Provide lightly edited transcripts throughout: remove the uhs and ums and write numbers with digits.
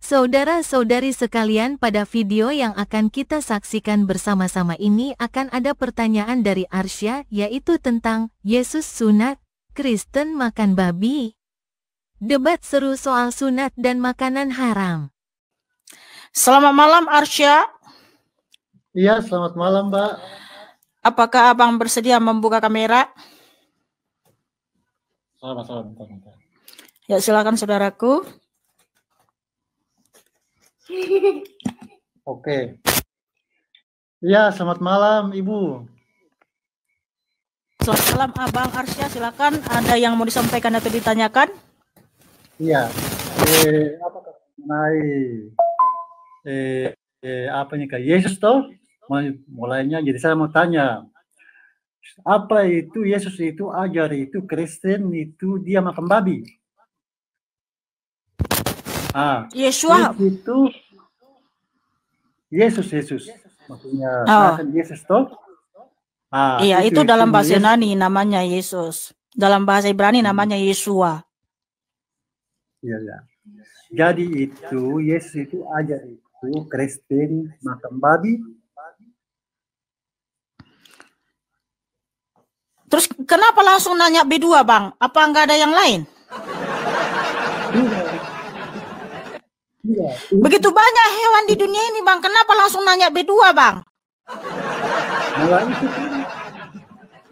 Saudara-saudari sekalian, pada video yang akan kita saksikan bersama-sama ini akan ada pertanyaan dari Arsya, yaitu tentang Yesus sunat, Kristen makan babi. Debat seru soal sunat dan makanan haram. Selamat malam Arsya. Iya, selamat malam Mbak. Apakah Abang bersedia membuka kamera? Sama-sama. Ya, silakan saudaraku. Oke. Ya, selamat malam Ibu. Selamat malam Abang Arsya, silakan. Ada yang mau disampaikan atau ditanyakan? Iya. Apa mengenai apa nih Kak Yesus toh? Mulainya jadi saya mau tanya. Apa itu Yesus itu ajar itu Kristen itu dia makan babi? Yesua itu Yesus maksudnya kan Yesus toh? Iya, itu dalam bahasa Yunani namanya Yesus. Dalam bahasa Ibrani namanya Yesua. Iya. Jadi itu Yesus itu ajar itu Kristen makan babi. Terus kenapa langsung nanya B2 Bang? Apa nggak ada yang lain? Iya. Begitu banyak hewan di dunia ini Bang, kenapa langsung nanya B2 Bang? Malah itu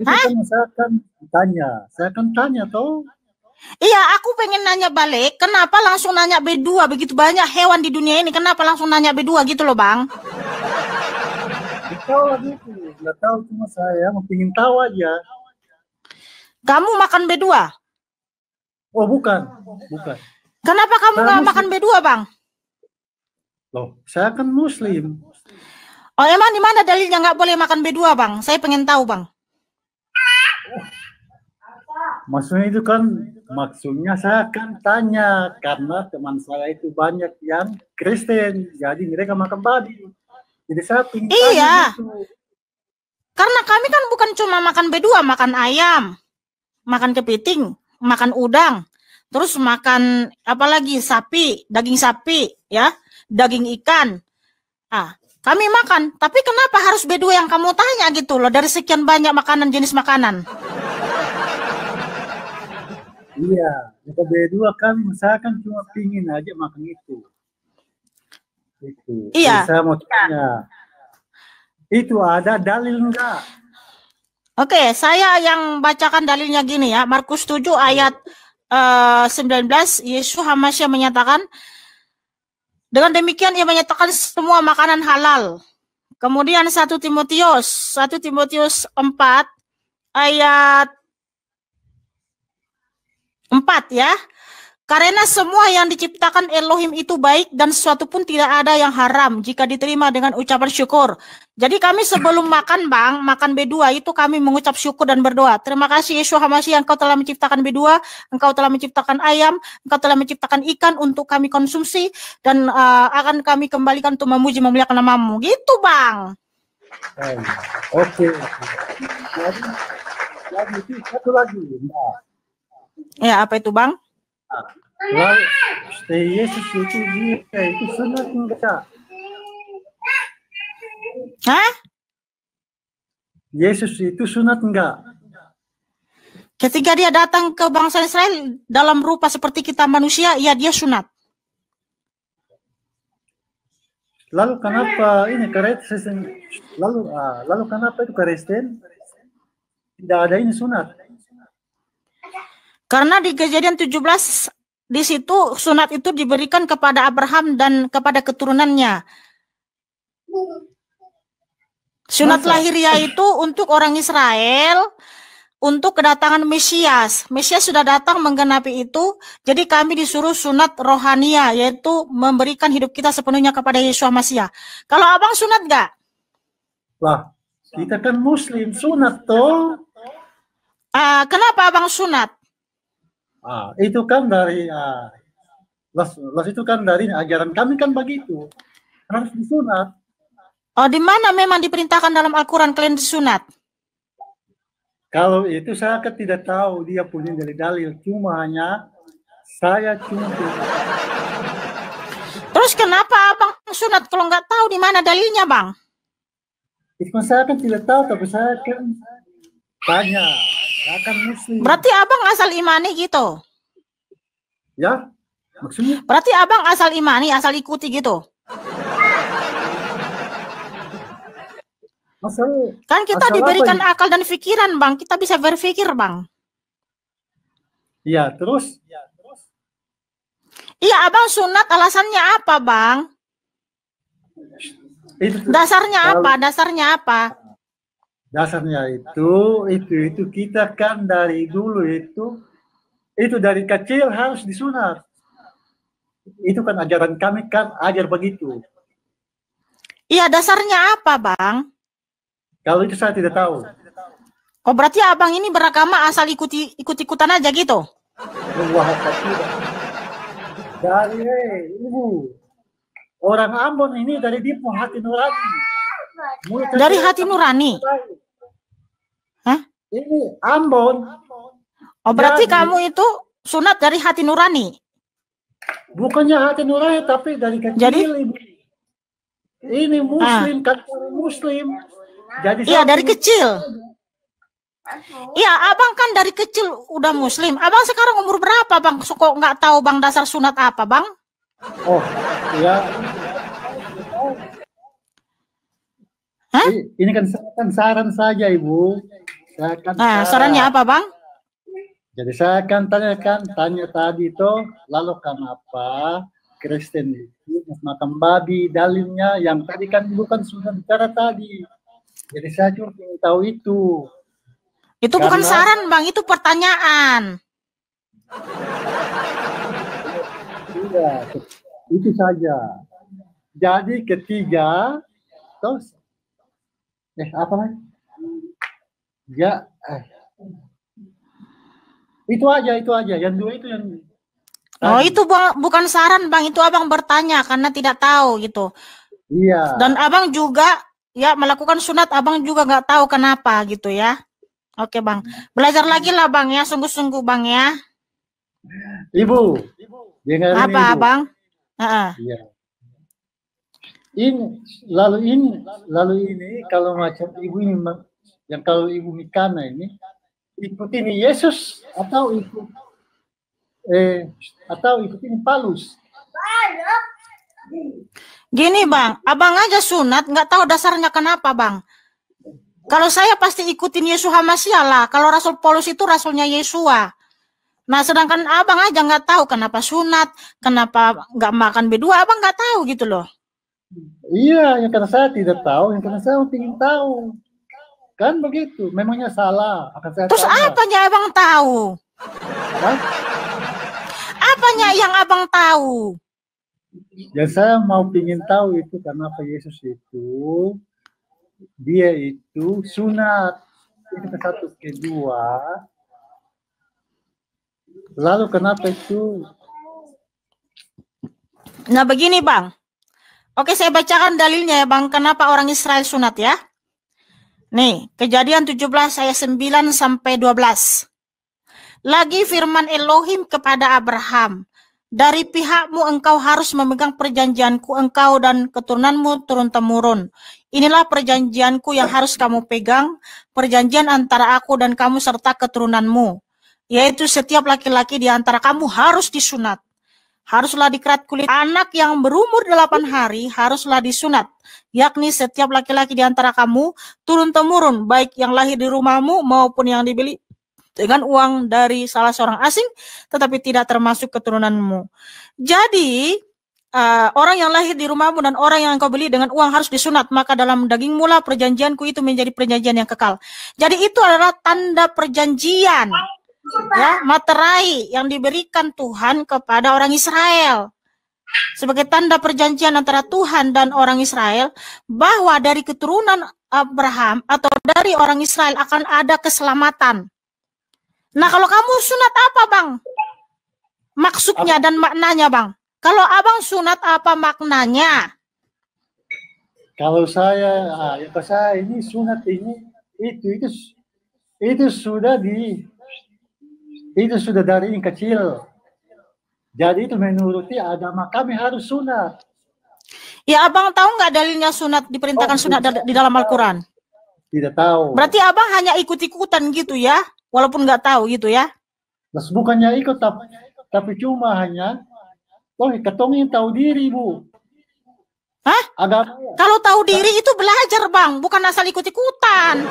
kan saya kan tanya toh. Iya, aku pengen nanya balik, kenapa langsung nanya B2? Begitu banyak hewan di dunia ini, kenapa langsung nanya B2 gitu loh Bang? Nggak tahu, cuma saya mau pingin tahu aja. Kamu makan B2? Oh bukan. Kenapa kamu nggak makan B2 Bang? Loh, saya kan Muslim. Oh emang di mana dalilnya nggak boleh makan B2 Bang? Saya pengen tahu Bang. Maksudnya saya kan tanya karena teman saya itu banyak yang Kristen, jadi mereka makan babi. Jadi saya pingin tanya gitu. Karena kami kan bukan cuma makan B2, makan ayam, makan kepiting, makan udang, terus makan apa lagi, sapi, daging sapi, ya, daging ikan. Kami makan, tapi kenapa harus B2 yang kamu tanya gitu loh, dari sekian banyak makanan, jenis makanan? Iya, B2 kan saya kan cuma pingin aja makan itu. Iya. Jadi saya mau tanya, itu ada dalil enggak? Oke, saya yang bacakan dalilnya gini ya, Markus 7 ayat 19, Yesus Hamasya menyatakan, dengan demikian ia menyatakan semua makanan halal. Kemudian 1 Timotius 4 ayat 4 ya. Karena semua yang diciptakan Elohim itu baik dan sesuatu pun tidak ada yang haram jika diterima dengan ucapan syukur. Jadi kami sebelum makan Bang, makan B2 itu kami mengucap syukur dan berdoa. Terima kasih Yesus Hamasya, Engkau telah menciptakan B2, Engkau telah menciptakan ayam, Engkau telah menciptakan ikan untuk kami konsumsi dan akan kami kembalikan untuk memuji memuliakan nama-Mu. Gitu Bang. Oke. Jadi itu satu lagi. Ya, apa itu Bang? Lalu Yesus itu sunat enggak? Hah? Yesus itu sunat enggak? Ketika dia datang ke bangsa Israel dalam rupa seperti kita manusia, ya dia sunat. Lalu kenapa ini Kristen? Lalu kenapa itu Kristen tidak ada ini sunat? Karena di Kejadian 17 di situ sunat itu diberikan kepada Abraham dan kepada keturunannya. Sunat lahiriah itu untuk orang Israel, untuk kedatangan Mesias. Mesias sudah datang menggenapi itu, jadi kami disuruh sunat rohania, yaitu memberikan hidup kita sepenuhnya kepada Yesus Masya. Kalau Abang sunat nggak? Wah, kita kan Muslim, sunat toh. Kenapa Abang sunat? Itu kan dari itu kan dari ajaran kami kan begitu, harus disunat. Oh, di mana memang diperintahkan dalam Al-Quran kalian disunat? Kalau itu saya kan tidak tahu dia punya dalil, cuma hanya saya cuma. Terus kenapa abang sunat kalau nggak tahu di mana dalilnya, Bang? Itu kan saya kan tidak tahu, tapi saya kan tanya. Saya kan muslim. Berarti abang asal imani gitu? Ya, maksudnya? Berarti abang asal imani, asal ikuti gitu? Kan kita diberikan akal dan pikiran, Bang. Kita bisa berpikir, Bang. Iya, terus? Iya, abang sunat alasannya apa, Bang? Dasarnya apa? Dasarnya apa? Dasarnya itu kita kan dari dulu itu dari kecil harus disunat. Itu kan ajaran kami kan ajar begitu. Iya, dasarnya apa, Bang? Kalau itu saya tidak tahu. Oh, berarti abang ini beragama asal ikut-ikutan aja gitu? Wah, tidak. Dari Ibu. Orang Ambon ini dari dia hati nurani. Dari hati nurani? Hah? Ini Ambon. Oh, berarti kamu itu sunat dari hati nurani? Bukannya hati nurani, tapi dari kecil. Jadi? Ibu. Ini muslim, kan muslim. Jadi iya, dari kecil. Iya, abang kan dari kecil udah muslim. Abang sekarang umur berapa, Bang? Kok nggak tahu, Bang, dasar sunat apa, Bang? Oh, ya. Hah? Ini kan saran saja, Ibu. Sarannya apa, Bang? Jadi saya akan tanya tadi lalu kenapa Kristen itu makan babi, dalilnya yang tadi kan bukan sudah bicara tadi. Jadi saya cuma ingin tahu itu. Itu bukan saran, Bang, itu pertanyaan. Iya, itu saja. Jadi ketiga, terus apa lagi? Ya, itu aja. Yang dua itu yang. Oh, itu bukan saran, Bang. Itu abang bertanya karena tidak tahu gitu. Iya. Dan abang juga ya melakukan sunat, abang juga nggak tahu kenapa gitu ya. Oke, Bang. Belajar lagi lah, Bang, ya. Sungguh-sungguh, Bang, ya. Ibu. Apa, Ibu. Bang? Iya. Lalu ini kalau macam ibu ini yang kalau ibu Mikana ini ikutin Yesus atau ikutin Paulus. Gini, Bang, abang aja sunat nggak tahu dasarnya kenapa, Bang. Kalau saya pasti ikutin Yeshua Mashiach lah. Kalau Rasul Paulus itu rasulnya Yeshua. Nah, sedangkan abang aja nggak tahu kenapa sunat, kenapa nggak makan B2, abang nggak tahu gitu loh. Iya, yang karena saya tidak tahu, yang karena saya ingin tahu. Kan begitu, memangnya salah. Terus apanya abang tahu? Hah? Apanya yang abang tahu? Yang saya mau ingin tahu itu kenapa Yesus itu dia itu sunat. Itu satu, kedua. Lalu kenapa itu? Nah, begini, Bang. Oke, saya bacakan dalilnya ya, Bang. Kenapa orang Israel sunat ya? Nih, Kejadian 17 ayat 9 sampai 12. Lagi firman Elohim kepada Abraham, dari pihakmu engkau harus memegang perjanjianku, engkau dan keturunanmu turun-temurun. Inilah perjanjianku yang harus kamu pegang, perjanjian antara aku dan kamu serta keturunanmu, yaitu setiap laki-laki di antara kamu harus disunat. Haruslah dikerat kulit. Anak yang berumur 8 hari haruslah disunat, yakni setiap laki-laki di antara kamu turun-temurun, baik yang lahir di rumahmu maupun yang dibeli dengan uang dari salah seorang asing, tetapi tidak termasuk keturunanmu. Jadi, orang yang lahir di rumahmu dan orang yang engkau beli dengan uang harus disunat, maka dalam dagingmu lah perjanjianku itu menjadi perjanjian yang kekal. Jadi itu adalah tanda perjanjian. Ya, materai yang diberikan Tuhan kepada orang Israel sebagai tanda perjanjian antara Tuhan dan orang Israel, bahwa dari keturunan Abraham atau dari orang Israel akan ada keselamatan. Nah, kalau kamu sunat apa, Bang? Maksudnya dan maknanya, Bang. Kalau abang sunat apa maknanya? Kalau saya ini sunat ini itu sudah dari yang kecil. Jadi itu menuruti agama kami harus sunat. Ya abang tahu nggak dalilnya sunat diperintahkan sunat di dalam Al-Quran? Tidak tahu. Berarti abang hanya ikut-ikutan gitu ya, walaupun nggak tahu gitu ya? Mas bukannya ikut, tapi cuma hanya, katong yang tahu diri, Bu. Hah? Agama. Kalau tahu diri itu belajar bang, bukan asal ikut-ikutan.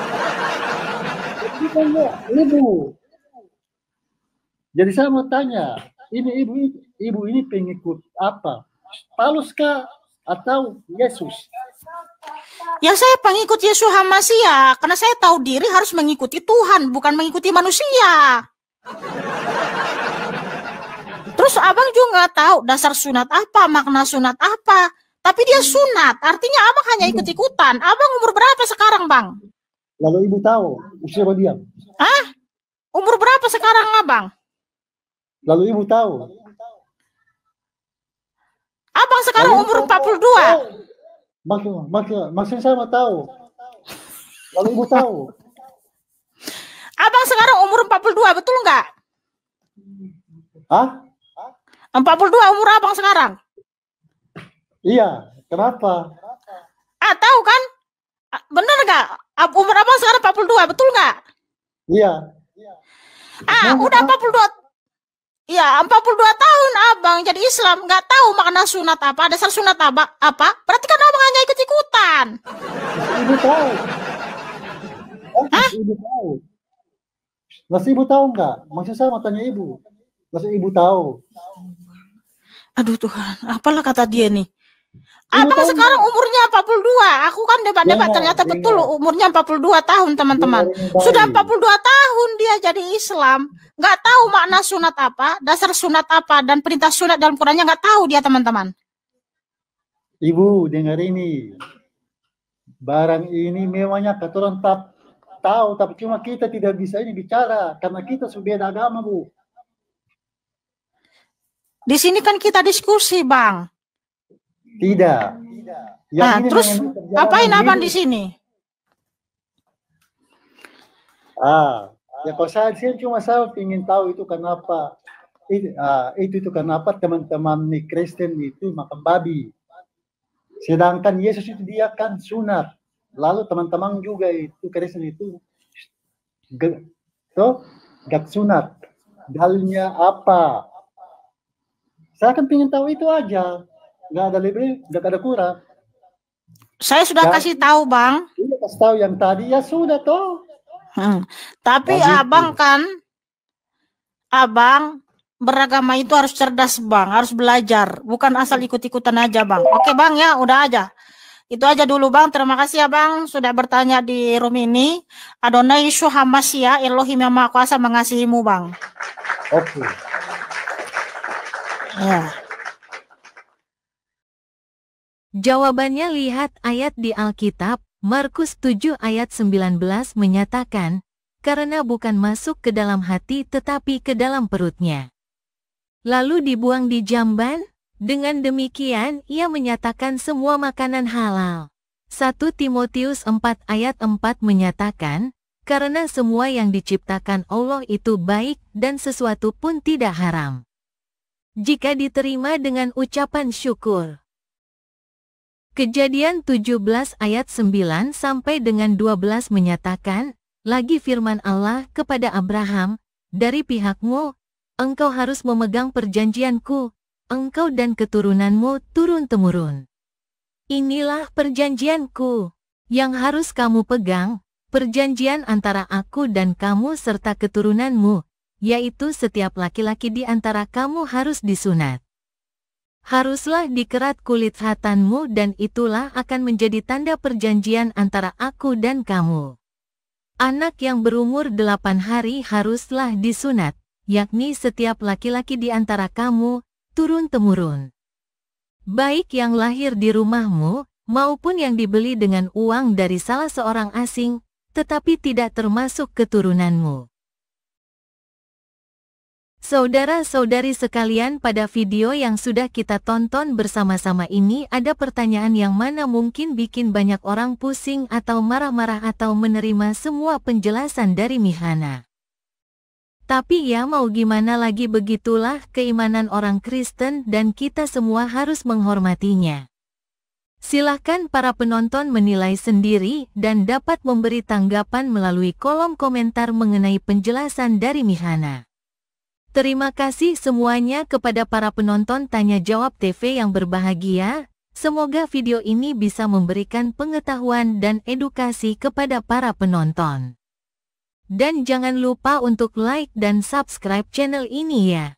Ibu. Jadi saya mau tanya, ini ibu ini pengikut apa? Paulus kah atau Yesus? Ya saya pengikut Yesus Hamasia, karena saya tahu diri harus mengikuti Tuhan, bukan mengikuti manusia. Terus abang juga nggak tahu dasar sunat apa, makna sunat apa. Tapi dia sunat, artinya abang hanya ikut-ikutan. Abang umur berapa sekarang bang? Lalu ibu tahu usia dia? Hah? Umur berapa sekarang abang? Lalu ibu tahu? Abang sekarang umur 42. Maksud saya mau tahu. Lalu ibu tahu? Abang sekarang umur 42, betul nggak? Hah? 42 umur abang sekarang? Iya, kenapa? Tahu kan? Bener nggak? Umur abang sekarang 42, betul nggak? Iya. Udah 42. Iya, 42 tahun abang jadi Islam, nggak tahu makna sunat apa, dasar sunat apa. Berarti kan abang hanya ikut-ikutan. Ibu tahu. Ibu tahu. Masih ibu tahu nggak? Maksud saya mau tanya ibu. Masih ibu tahu? Aduh Tuhan, apalah kata dia nih. Abang sekarang umurnya 42. Aku kan debat-debat ternyata betul umurnya 42 tahun teman-teman. Sudah 42 tahun dia jadi Islam. Nggak tahu makna sunat apa, dasar sunat apa, dan perintah sunat dalam Qurannya nggak tahu dia teman-teman. Ibu dengar ini. Barang ini memangnya katoran tahu, tapi cuma kita tidak bisa ini bicara karena kita sudah beda agama, Bu. Di sini kan kita diskusi, Bang. Tidak. Nah, terus ngapain abang di sini? Ya kalau saya cuma saya ingin tahu itu kenapa itu kenapa teman-teman nih Kristen itu makan babi. Sedangkan Yesus itu dia kan sunat. Lalu teman-teman juga itu Kristen itu gak sunat. Dalilnya apa? Saya kan ingin tahu itu aja. Nggak ada lebih, nggak ada kurang. Saya sudah kasih tahu, Bang. Iya, kasih tahu yang tadi, ya sudah toh. Tapi abang abang beragama itu harus cerdas, Bang. Harus belajar. Bukan asal ikut-ikutan aja, Bang. Oke, Bang, ya. Udah aja. Itu aja dulu, Bang. Terima kasih ya, Bang. Sudah bertanya di room ini. Adonai Yeshua Hamasya, Elohim yang Maha Kuasa mengasihimu, Bang. Oke. Ya. Jawabannya lihat ayat di Alkitab, Markus 7 ayat 19 menyatakan, karena bukan masuk ke dalam hati tetapi ke dalam perutnya. Lalu dibuang di jamban, dengan demikian ia menyatakan semua makanan halal. 1 Timotius 4 ayat 4 menyatakan, karena semua yang diciptakan Allah itu baik dan sesuatu pun tidak haram. Jika diterima dengan ucapan syukur. Kejadian 17 ayat 9 sampai dengan 12 menyatakan, lagi firman Allah kepada Abraham, dari pihakmu, engkau harus memegang perjanjianku, engkau dan keturunanmu turun-temurun. Inilah perjanjianku, yang harus kamu pegang, perjanjian antara aku dan kamu serta keturunanmu, yaitu setiap laki-laki di antara kamu harus disunat. Haruslah dikerat kulit khatanmu dan itulah akan menjadi tanda perjanjian antara aku dan kamu. Anak yang berumur 8 hari haruslah disunat, yakni setiap laki-laki di antara kamu, turun-temurun. Baik yang lahir di rumahmu, maupun yang dibeli dengan uang dari salah seorang asing, tetapi tidak termasuk keturunanmu. Saudara-saudari sekalian, pada video yang sudah kita tonton bersama-sama ini ada pertanyaan yang mana mungkin bikin banyak orang pusing atau marah-marah atau menerima semua penjelasan dari Mihana. Tapi ya mau gimana lagi, begitulah keimanan orang Kristen dan kita semua harus menghormatinya. Silahkan para penonton menilai sendiri dan dapat memberi tanggapan melalui kolom komentar mengenai penjelasan dari Mihana. Terima kasih semuanya kepada para penonton Tanya Jawab TV yang berbahagia. Semoga video ini bisa memberikan pengetahuan dan edukasi kepada para penonton. Dan jangan lupa untuk like dan subscribe channel ini ya.